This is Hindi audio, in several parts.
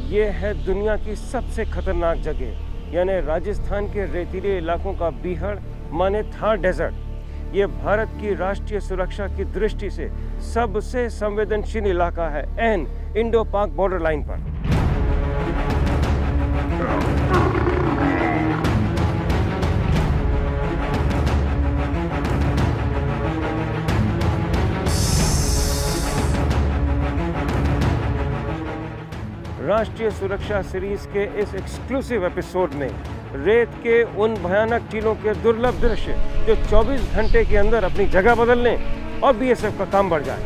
ये है दुनिया की सबसे खतरनाक जगह, यानी राजस्थान के रेतीले इलाकों का बीहड़ माने थार डेजर्ट। ये भारत की राष्ट्रीय सुरक्षा की दृष्टि से सबसे संवेदनशील इलाका है, एन इंडो पाक बॉर्डर लाइन पर। राष्ट्रीय सुरक्षा सीरीज के इस एक्सक्लूसिव एपिसोड में रेत के उन भयानक टीलों के दुर्लभ दृश्य जो 24 घंटे के अंदर अपनी जगह बदल लें और बीएसएफ का काम बढ़ जाए।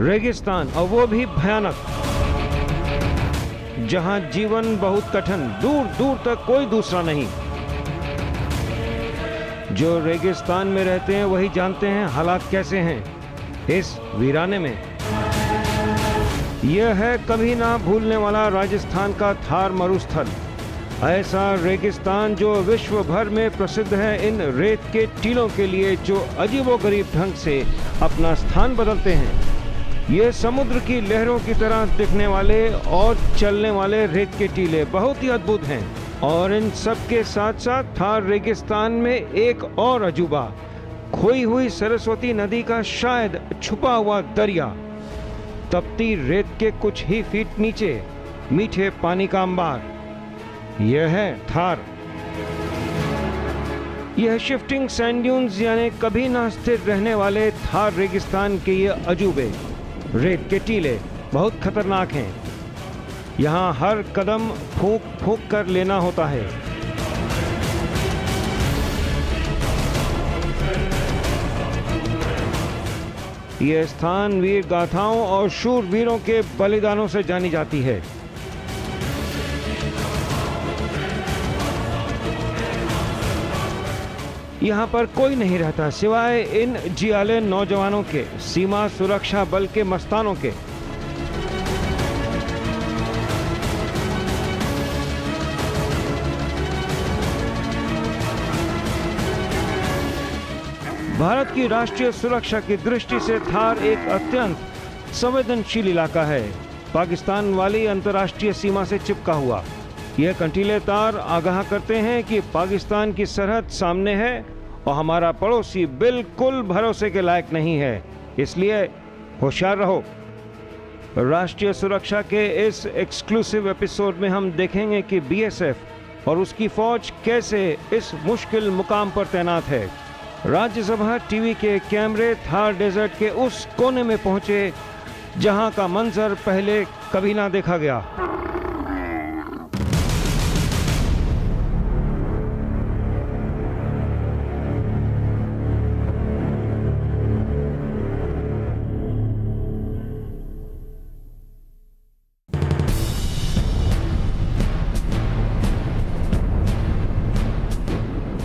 रेगिस्तान, और वो भी भयानक, जहां जीवन बहुत कठिन, दूर दूर तक कोई दूसरा नहीं। जो रेगिस्तान में रहते हैं वही जानते हैं हालात कैसे हैं इस वीराने में। यह है कभी ना भूलने वाला राजस्थान का थार मरुस्थल, ऐसा रेगिस्तान जो विश्व भर में प्रसिद्ध है इन रेत के टीलों के लिए, जो अजीबोगरीब ढंग से अपना स्थान बदलते हैं। ये समुद्र की लहरों की तरह दिखने वाले और चलने वाले रेत के टीले बहुत ही अद्भुत हैं। और इन सब के साथ साथ थार रेगिस्तान में एक और अजूबा, खोई हुई सरस्वती नदी का शायद छुपा हुआ दरिया, तपती रेत के कुछ ही फीट नीचे मीठे पानी का अंबार, यह है थार। यह शिफ्टिंग सैंड ड्यून्स यानी कभी ना स्थिर रहने वाले थार रेगिस्तान के ये अजूबे रेत के टीले बहुत खतरनाक हैं। यहाँ हर कदम फूंक फूंक कर लेना होता है। यह स्थान वीर गाथाओं और शूरवीरों के बलिदानों से जानी जाती है। यहाँ पर कोई नहीं रहता सिवाय इन जियाले नौजवानों के, सीमा सुरक्षा बल के मस्तानों के। भारत की राष्ट्रीय सुरक्षा की दृष्टि से थार एक अत्यंत संवेदनशील इलाका है, पाकिस्तान वाली अंतर्राष्ट्रीय सीमा से चिपका हुआ। यह कंटीले तार आगाह करते हैं कि पाकिस्तान की सरहद सामने है और हमारा पड़ोसी बिल्कुल भरोसे के लायक नहीं है, इसलिए होशियार रहो। राष्ट्रीय सुरक्षा के इस एक्सक्लूसिव एपिसोड में हम देखेंगे कि बीएसएफ और उसकी फौज कैसे इस मुश्किल मुकाम पर तैनात है। राज्यसभा टीवी के कैमरे थार डेजर्ट के उस कोने में पहुंचे जहां का मंजर पहले कभी ना देखा गया।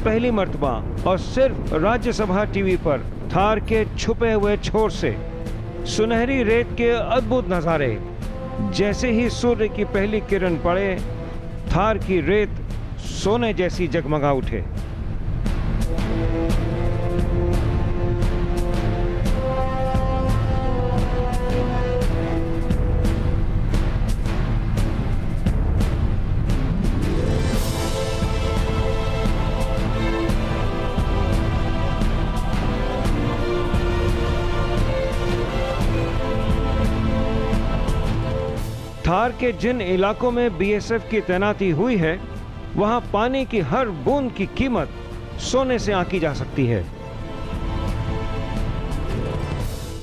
पहली मर्तबा और सिर्फ राज्यसभा टीवी पर थार के छुपे हुए छोर से सुनहरी रेत के अद्भुत नजारे। जैसे ही सूर्य की पहली किरण पड़े, थार की रेत सोने जैसी जगमगा उठे। थार के जिन इलाकों में बीएसएफ की तैनाती हुई है, वहां पानी की हर बूंद की कीमत सोने से आंकी जा सकती है।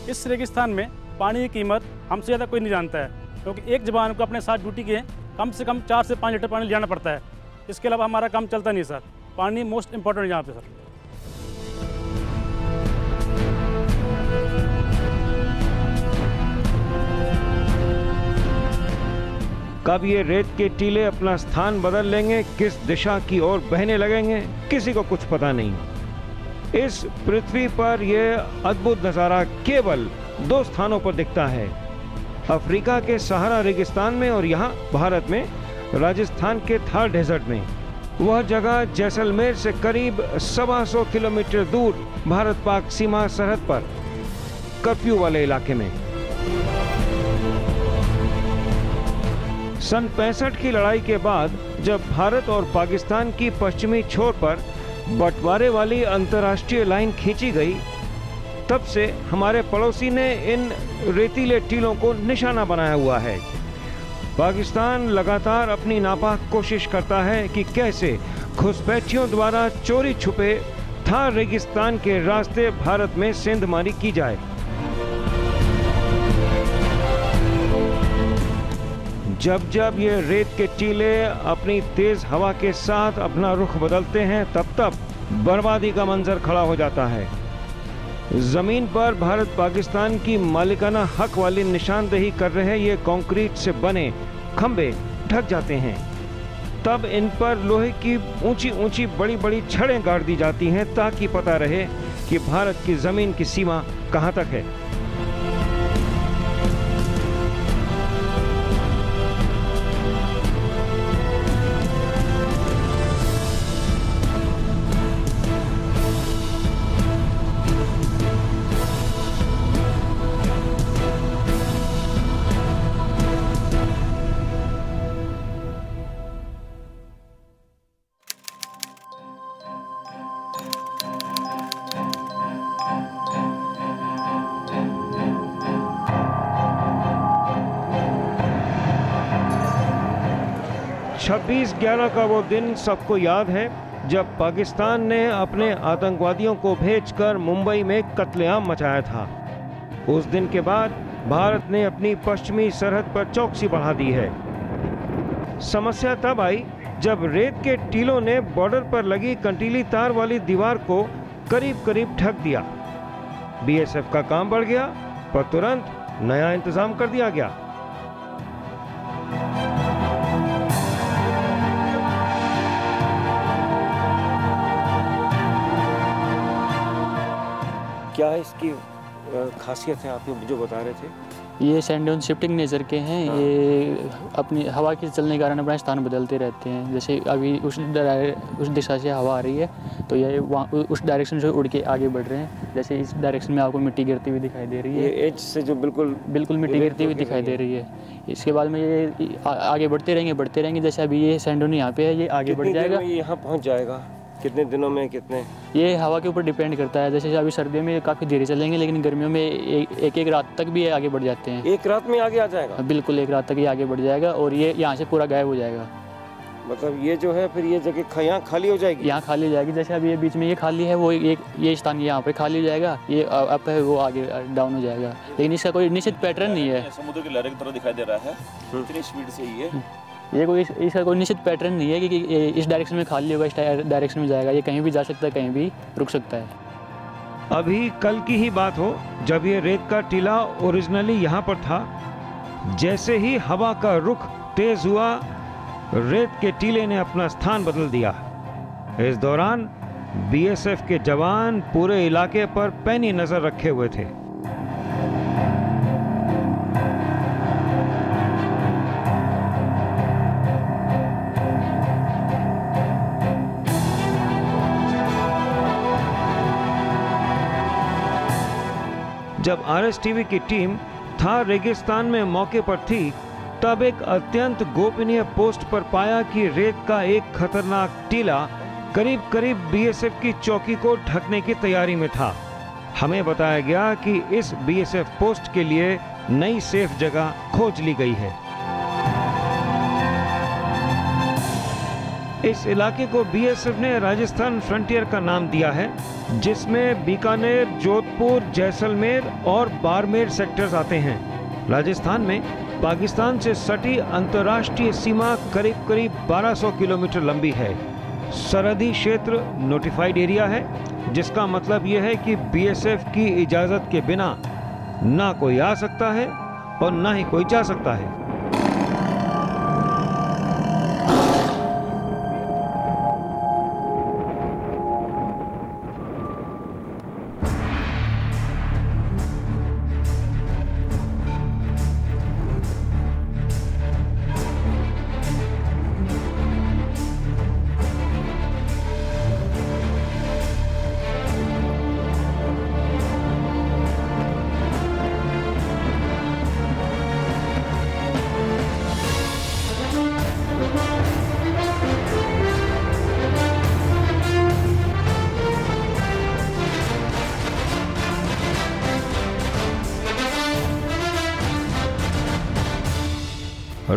इस रेगिस्तान में पानी की कीमत हमसे ज़्यादा कोई नहीं जानता है, क्योंकि एक जवान को अपने साथ ड्यूटी के कम से कम 4 से 5 लीटर पानी ले जाना पड़ता है। इसके अलावा हमारा काम चलता नहीं सर। पानी मोस्ट इम्पोर्टेंट है यहाँ पे सर। कब ये रेत के टीले अपना स्थान बदल लेंगे, किस दिशा की ओर बहने लगेंगे, किसी को कुछ पता नहीं। इस पृथ्वी पर यह अद्भुत नज़ारा केवल 2 स्थानों पर दिखता है, अफ्रीका के सहारा रेगिस्तान में और यहाँ भारत में राजस्थान के थार डेजर्ट में। वह जगह जैसलमेर से करीब 125 किलोमीटर दूर भारत पाक सीमा सरहद पर कर्फ्यू वाले इलाके में। सन 65 की लड़ाई के बाद जब भारत और पाकिस्तान की पश्चिमी छोर पर बंटवारे वाली अंतर्राष्ट्रीय लाइन खींची गई, तब से हमारे पड़ोसी ने इन रेतीले टीलों को निशाना बनाया हुआ है। पाकिस्तान लगातार अपनी नापाक कोशिश करता है कि कैसे घुसपैठियों द्वारा चोरी छुपे थार रेगिस्तान के रास्ते भारत में सेंधमारी की जाए। जब जब ये रेत के टीले अपनी तेज हवा के साथ अपना रुख बदलते हैं, तब तब बर्बादी का मंजर खड़ा हो जाता है। जमीन पर भारत पाकिस्तान की मालिकाना हक वाली निशानदेही कर रहे ये कंक्रीट से बने खंबे ढक जाते हैं। तब इन पर लोहे की ऊंची ऊंची बड़ी बड़ी छड़ें गाड़ दी जाती हैं ताकि पता रहे कि भारत की जमीन की सीमा कहां तक है। 26/11 का वो दिन सबको याद है जब पाकिस्तान ने अपने आतंकवादियों को भेजकर मुंबई में कत्लेआम मचाया था। उस दिन के बाद भारत ने अपनी पश्चिमी सरहद पर चौकसी बढ़ा दी है। समस्या तब आई जब रेत के टीलों ने बॉर्डर पर लगी कंटीली तार वाली दीवार को करीब करीब ढक दिया। बीएसएफ का काम बढ़ गया, पर तुरंत नया इंतजाम कर दिया गया। क्या इसकी खासियत है, आप जो बता रहे थे? ये सैंड ड्यून शिफ्टिंग नेचर के हैं। हाँ। ये अपनी हवा के चलने के कारण अपना स्थान बदलते रहते हैं। जैसे अभी उस दिशा से हवा आ रही है तो ये उस डायरेक्शन से उड़ के आगे बढ़ रहे हैं। जैसे इस डायरेक्शन में आपको मिट्टी गिरती हुई दिखाई दे रही है, ये एज से जो बिल्कुल मिट्टी गिरती हुई दिखाई दे रही है। इसके बाद में ये आगे बढ़ते रहेंगे। जैसे अभी ये सैंड ड्यून यहाँ पे है, ये आगे बढ़ जाएगा। यहाँ पहुँच जाएगा कितने दिनों में? कितने? ये हवा के ऊपर डिपेंड करता है। जैसे अभी सर्दियों में काफ़ी धीरे चलेंगे, लेकिन गर्मियों में एक रात तक भी आगे बढ़ जाते हैं। एक रात में आगे आ जाएगा? बिल्कुल, एक रात तक ये आगे बढ़ जाएगा और ये यहाँ से पूरा गायब हो जाएगा। मतलब ये जो है फिर ये जगह यहाँ खाली हो जाएगी? यहाँ खाली हो जाएगी। जैसे अभी ये बीच में ये खाली है, वो ये स्थान यहाँ पे खाली हो जाएगा। ये अप है, वो आगे डाउन हो जाएगा। लेकिन इसका कोई निश्चित पैटर्न नहीं है। समुद्र की लहर की तरह दिखाई दे रहा है, इतनी स्पीड से ही है। ये कोई इसका कोई निश्चित पैटर्न नहीं है कि इस डायरेक्शन में खाली होगा, इस डायरेक्शन में जाएगा। ये कहीं भी जा सकता है, कहीं भी रुक सकता है। अभी कल की ही बात हो जब ये रेत का टीला ओरिजिनली यहाँ पर था, जैसे ही हवा का रुख तेज हुआ, रेत के टीले ने अपना स्थान बदल दिया। इस दौरान बीएसएफ के जवान पूरे इलाके पर पैनी नजर रखे हुए थे। जब आरएसटीवी की टीम थार रेगिस्तान में मौके पर थी, तब एक अत्यंत गोपनीय पोस्ट पर पाया कि रेत का एक खतरनाक टीला करीब करीब बीएसएफ की चौकी को ढकने की तैयारी में था। हमें बताया गया कि इस बीएसएफ पोस्ट के लिए नई सेफ जगह खोज ली गई है। इस इलाके को बीएसएफ ने राजस्थान फ्रंटियर का नाम दिया है, जिसमें बीकानेर, जोधपुर, जैसलमेर और बाड़मेर सेक्टर्स आते हैं। राजस्थान में पाकिस्तान से सटी अंतर्राष्ट्रीय सीमा करीब करीब 1200 किलोमीटर लंबी है। सरहदी क्षेत्र नोटिफाइड एरिया है, जिसका मतलब यह है कि बीएसएफ की इजाजत के बिना ना कोई आ सकता है और ना ही कोई जा सकता है।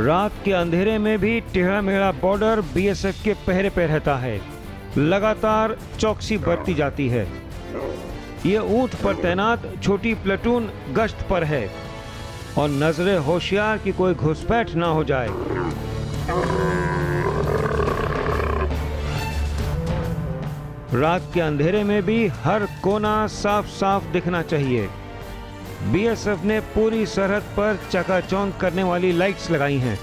रात के अंधेरे में भी टेढ़ा मेढ़ा बॉर्डर बीएसएफ के पहरे पे रहता है। लगातार चौकसी बरती जाती है। ये ऊंट पर तैनात छोटी प्लेटून गश्त पर है और नजरे होशियार कि कोई घुसपैठ ना हो जाए। रात के अंधेरे में भी हर कोना साफ साफ दिखना चाहिए। बीएसएफ ने पूरी सरहद पर चकाचौंध करने वाली लाइट्स लगाई हैं।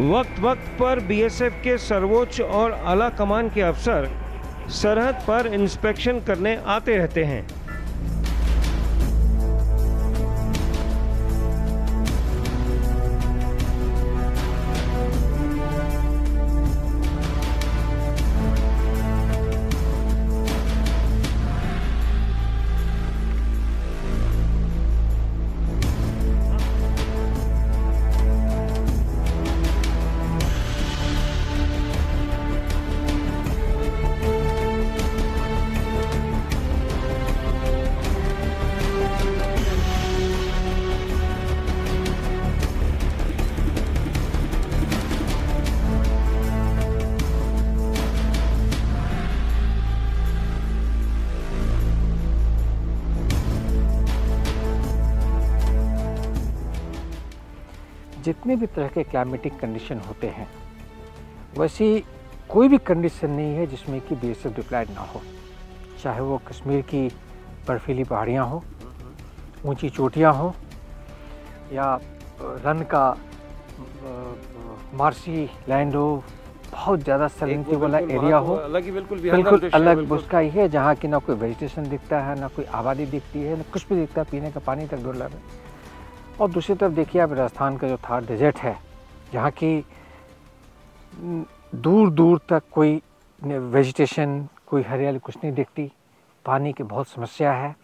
वक्त वक्त पर बीएसएफ के सर्वोच्च और आला कमान के अफसर सरहद पर इंस्पेक्शन करने आते रहते हैं। जितने भी तरह के क्लाइमेटिक कंडीशन होते हैं वैसी कोई भी कंडीशन नहीं है जिसमें कि बीएसएफ डिप्लॉयड ना हो। चाहे वो कश्मीर की बर्फीली पहाड़ियाँ हो, ऊंची चोटियाँ हो, या रन का मार्सी लैंड हो, बहुत ज़्यादा सैलिनिटी वाला एरिया हो। बिल्कुल अलग उसका ही है, जहाँ की ना कोई वेजिटेशन दिखता है, ना कोई आबादी दिखती है, ना कुछ भी दिखता है, पीने का पानी तक दुर्लभ है। और दूसरी तरफ देखिए आप राजस्थान का जो थार डेजर्ट है, जहाँ की दूर दूर तक कोई वेजिटेशन, कोई हरियाली कुछ नहीं दिखती, पानी की बहुत समस्या है।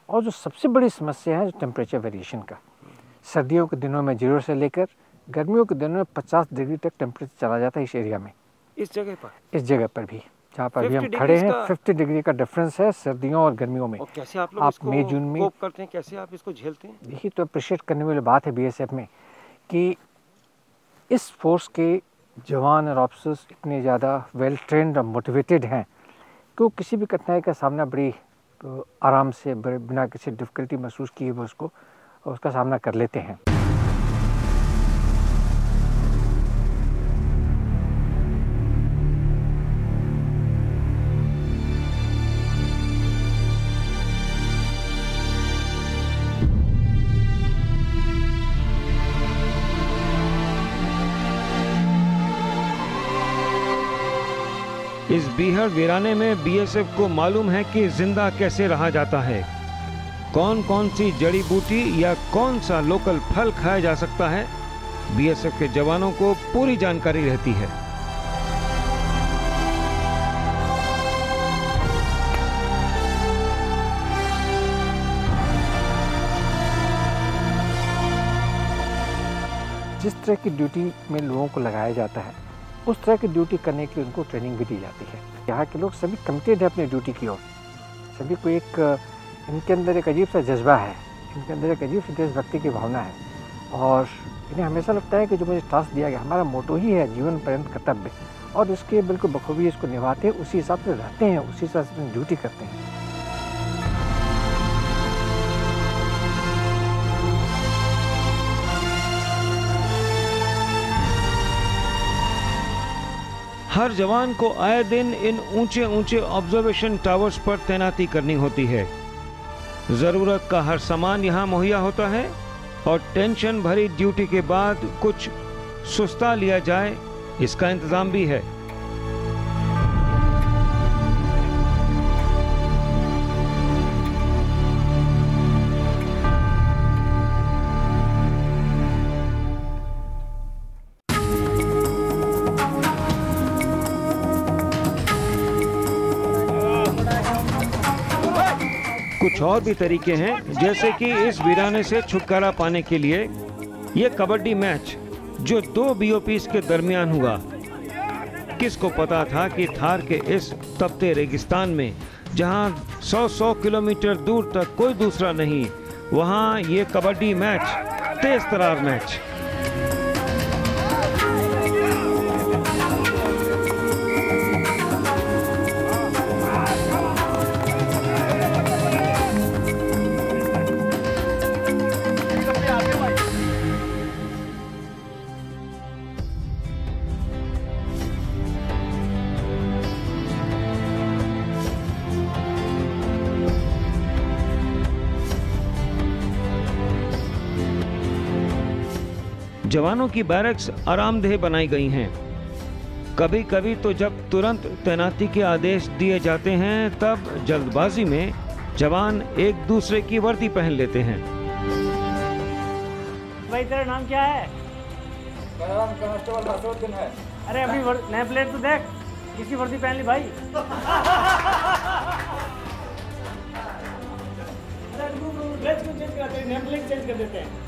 और जो सबसे बड़ी समस्या है टेम्परेचर वेरिएशन का, सर्दियों के दिनों में 0 से लेकर गर्मियों के दिनों में 50 डिग्री तक टेम्परेचर चला जाता है इस एरिया में। इस जगह पर भी जहाँ पर भी हम खड़े हैं 50 डिग्री का डिफरेंस है सर्दियों और गर्मियों में। और कैसे आप लोग इसको मई जून में कोप करते हैं, कैसे आप इसको झेलते हैं? देखिए, तो अप्रिशिएट करने वाली बात है बीएसएफ में कि इस फोर्स के जवान और ऑफिसर्स इतने ज़्यादा वेल ट्रेंड और मोटिवेटेड हैं कि वो किसी भी कठिनाई का सामना बड़ी आराम से, बिना किसी डिफ़िकल्टी महसूस किए वो उसका सामना कर लेते हैं। इस बीहड़ वीराने में बीएसएफ को मालूम है कि जिंदा कैसे रहा जाता है, कौन कौन सी जड़ी बूटी या कौन सा लोकल फल खाया जा सकता है। बीएसएफ के जवानों को पूरी जानकारी रहती है। जिस तरह की ड्यूटी में लोगों को लगाया जाता है उस तरह की ड्यूटी करने के लिए उनको ट्रेनिंग भी दी जाती है। यहाँ के लोग सभी कमिटेड है अपनी ड्यूटी की ओर, सभी को इनके अंदर एक अजीब सा जज्बा है, इनके अंदर एक अजीब सी देशभक्ति की भावना है और इन्हें हमेशा लगता है कि जो मुझे टास्क दिया गया हमारा मोटो ही है जीवन पर्यंत कर्तव्य, और इसके बिल्कुल बखूबी इसको निभाते हैं, उसी हिसाब से रहते हैं, उसी हिसाब से ड्यूटी करते हैं। हर जवान को आए दिन इन ऊंचे ऊंचे ऑब्जर्वेशन टावर्स पर तैनाती करनी होती है। जरूरत का हर सामान यहाँ मुहैया होता है और टेंशन भरी ड्यूटी के बाद कुछ सुस्ता लिया जाए, इसका इंतजाम भी है। कुछ और भी तरीके हैं, जैसे कि इस वीराने से छुटकारा पाने के लिए ये कबड्डी मैच जो 2 BOPs के दरमियान हुआ। किसको पता था कि थार के इस तपते रेगिस्तान में, जहां 100 किलोमीटर दूर तक कोई दूसरा नहीं, वहां ये कबड्डी मैच, तेज तरार मैच। जवानों की बैरक्स आरामदेह बनाई गई हैं। कभी कभी तो जब तुरंत तैनाती के आदेश दिए जाते हैं, तब जल्दबाजी में जवान एक दूसरे की वर्दी पहन लेते हैं। भाई तेरा नाम क्या है? मेरा नाम कांस्टेबल हसरुद्दीन है। अरे अपनी नेम प्लेट तो देख, किसी वर्दी पहन ली भाई। ड्रेस क्यों चेंज करते हैं? नेम प्लेट चेंज कर देते हैं।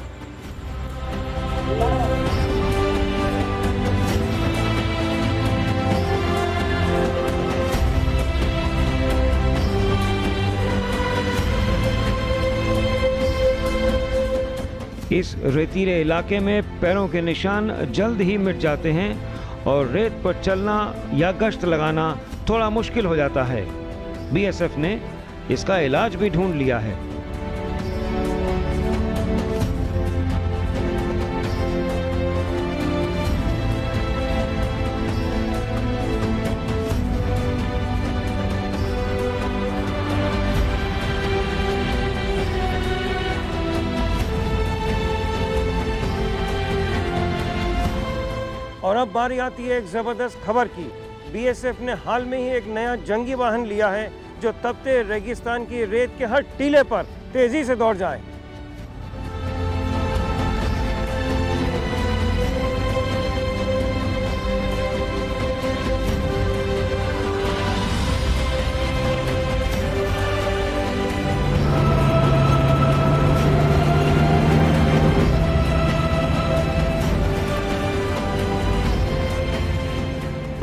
इस रेतीले इलाके में पैरों के निशान जल्द ही मिट जाते हैं और रेत पर चलना या गश्त लगाना थोड़ा मुश्किल हो जाता है। BSF ने इसका इलाज भी ढूंढ लिया है। और अब बारी आती है एक जबरदस्त खबर की। BSF ने हाल में ही एक नया जंगी वाहन लिया है जो तपते रेगिस्तान की रेत के हर टीले पर तेजी से दौड़ जाए।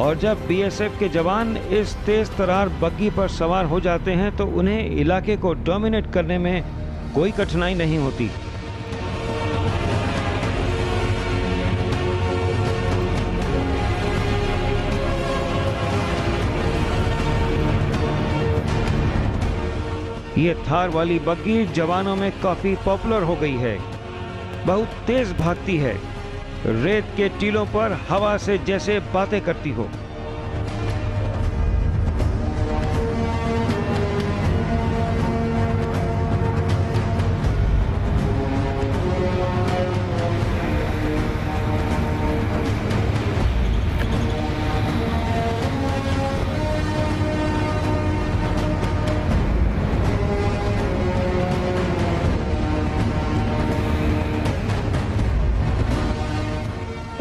और जब BSF के जवान इस तेज तरार बग्गी पर सवार हो जाते हैं तो उन्हें इलाके को डोमिनेट करने में कोई कठिनाई नहीं होती। ये थार वाली बग्गी जवानों में काफी पॉपुलर हो गई है। बहुत तेज भागती है, रेत के टीलों पर हवा से जैसे बातें करती हो।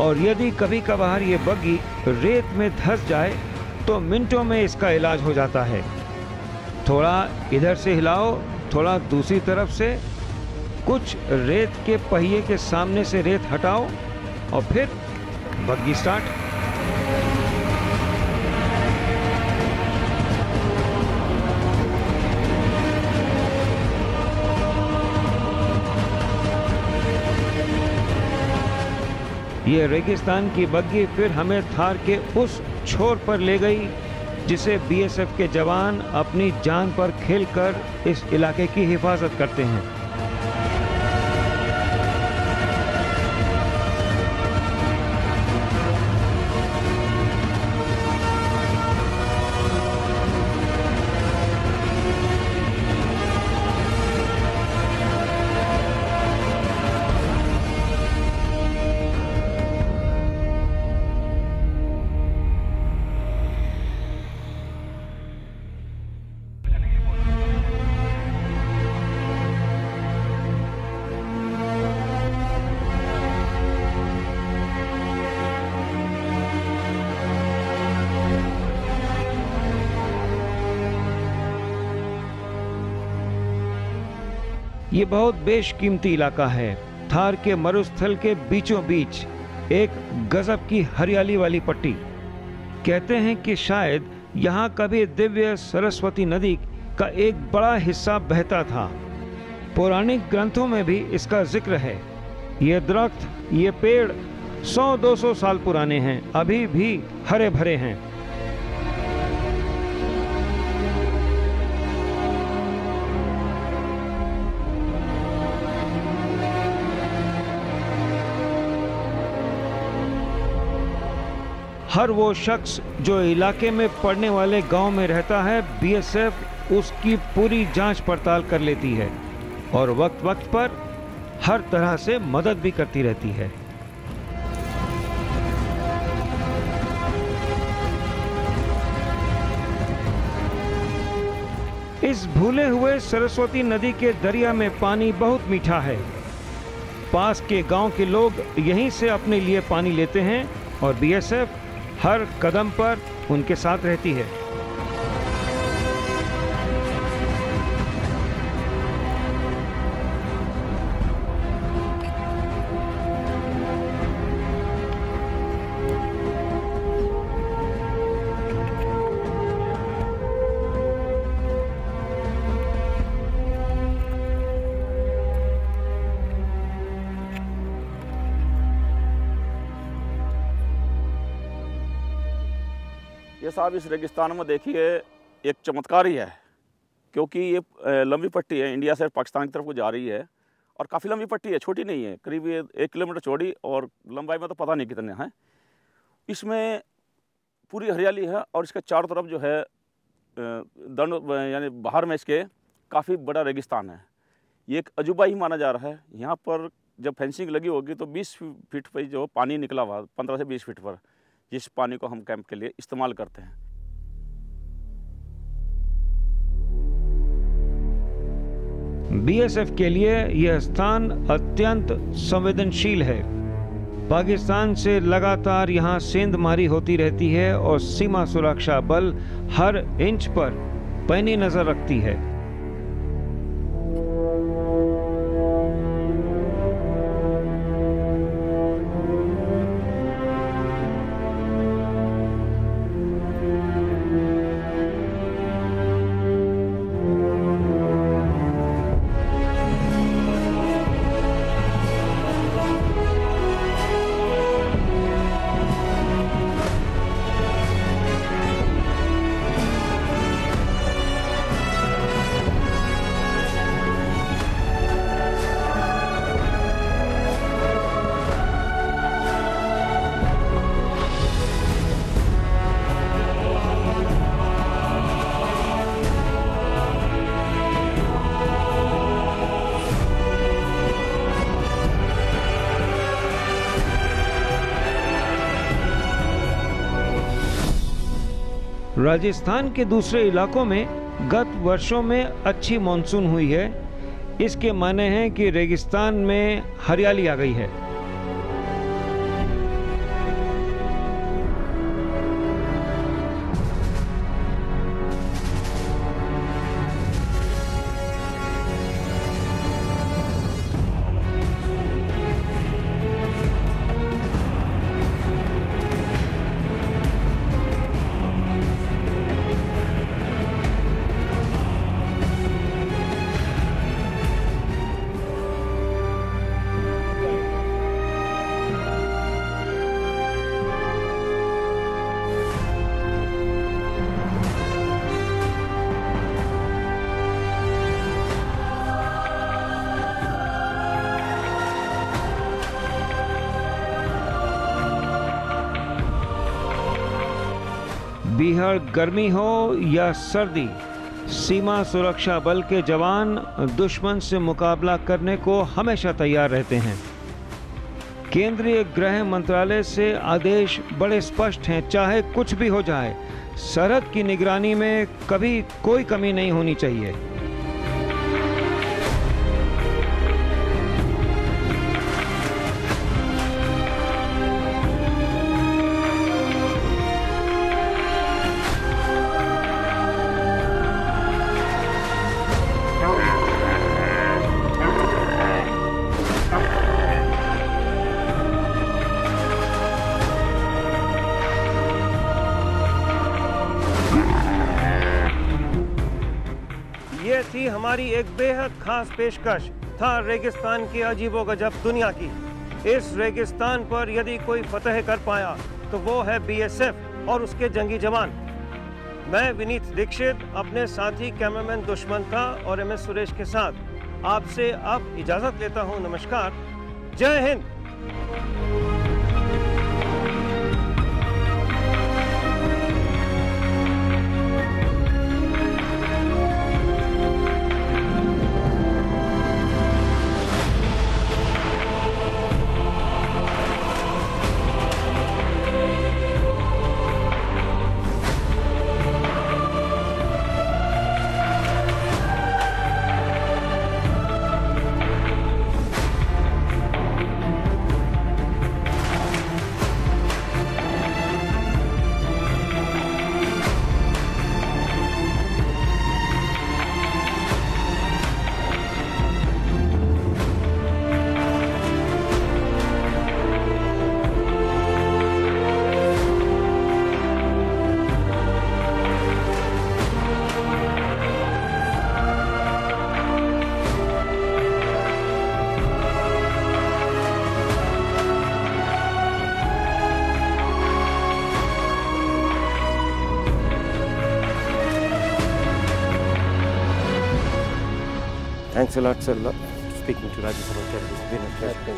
और यदि कभी कभार ये बग्गी रेत में धंस जाए तो मिनटों में इसका इलाज हो जाता है। थोड़ा इधर से हिलाओ, थोड़ा दूसरी तरफ से, कुछ रेत के पहिए के सामने से रेत हटाओ और फिर बग्गी स्टार्ट। ये रेगिस्तान की बग्गी फिर हमें थार के उस छोर पर ले गई जिसे BSF के जवान अपनी जान पर खेलकर इस इलाके की हिफाजत करते हैं। ये बहुत बेशकीमती इलाका है। थार के मरुस्थल के बीचों बीच एक गजब की हरियाली वाली पट्टी। कहते हैं कि शायद यहाँ कभी दिव्य सरस्वती नदी का एक बड़ा हिस्सा बहता था। पौराणिक ग्रंथों में भी इसका जिक्र है। ये दरख्त, ये पेड़ 100-200 साल पुराने हैं, अभी भी हरे भरे हैं। हर वो शख्स जो इलाके में पड़ने वाले गांव में रहता है, बीएसएफ उसकी पूरी जांच पड़ताल कर लेती है और वक्त वक्त पर हर तरह से मदद भी करती रहती है। इस भूले हुए सरस्वती नदी के दरिया में पानी बहुत मीठा है। पास के गांव के लोग यहीं से अपने लिए पानी लेते हैं और बीएसएफ हर कदम पर उनके साथ रहती है। ये साहब इस रेगिस्तान में देखिए एक चमत्कार ही है, क्योंकि ये लंबी पट्टी है, इंडिया से पाकिस्तान की तरफ को जा रही है और काफ़ी लंबी पट्टी है, छोटी नहीं है, करीब 1 किलोमीटर चौड़ी और लंबाई में तो पता नहीं कितने हैं। इसमें पूरी हरियाली है और इसके चारों तरफ जो है दंड यानी बाहर में इसके काफ़ी बड़ा रेगिस्तान है। ये एक अजूबा ही माना जा रहा है। यहाँ पर जब फेंसिंग लगी होगी तो 20 फीट पर जो पानी निकला हुआ, 15 से 20 फीट पर, जिस पानी को हम कैंप के लिए इस्तेमाल करते हैं। बीएसएफ के लिए यह स्थान अत्यंत संवेदनशील है। पाकिस्तान से लगातार यहां सेंधमारी होती रहती है और सीमा सुरक्षा बल हर इंच पर पैनी नजर रखती है। राजस्थान के दूसरे इलाकों में गत वर्षों में अच्छी मानसून हुई है। इसके माने हैं कि रेगिस्तान में हरियाली आ गई है। बीहड़ गर्मी हो या सर्दी, सीमा सुरक्षा बल के जवान दुश्मन से मुकाबला करने को हमेशा तैयार रहते हैं। केंद्रीय गृह मंत्रालय से आदेश बड़े स्पष्ट हैं, चाहे कुछ भी हो जाए, सरहद की निगरानी में कभी कोई कमी नहीं होनी चाहिए। थी हमारी एक बेहद खास पेशकश थार रेगिस्तान की अजीबोगजब दुनिया की। इस रेगिस्तान पर यदि कोई फतह कर पाया तो वो है बीएसएफ और उसके जंगी जवान। मैं विनीत दीक्षित अपने साथी कैमरामैन दुश्मन था और एम एस सुरेश के साथ आपसे अब इजाजत लेता हूं। नमस्कार, जय Hind. Thanks a lot, sir. Speaking to Rajya Sabha, it's been a pleasure.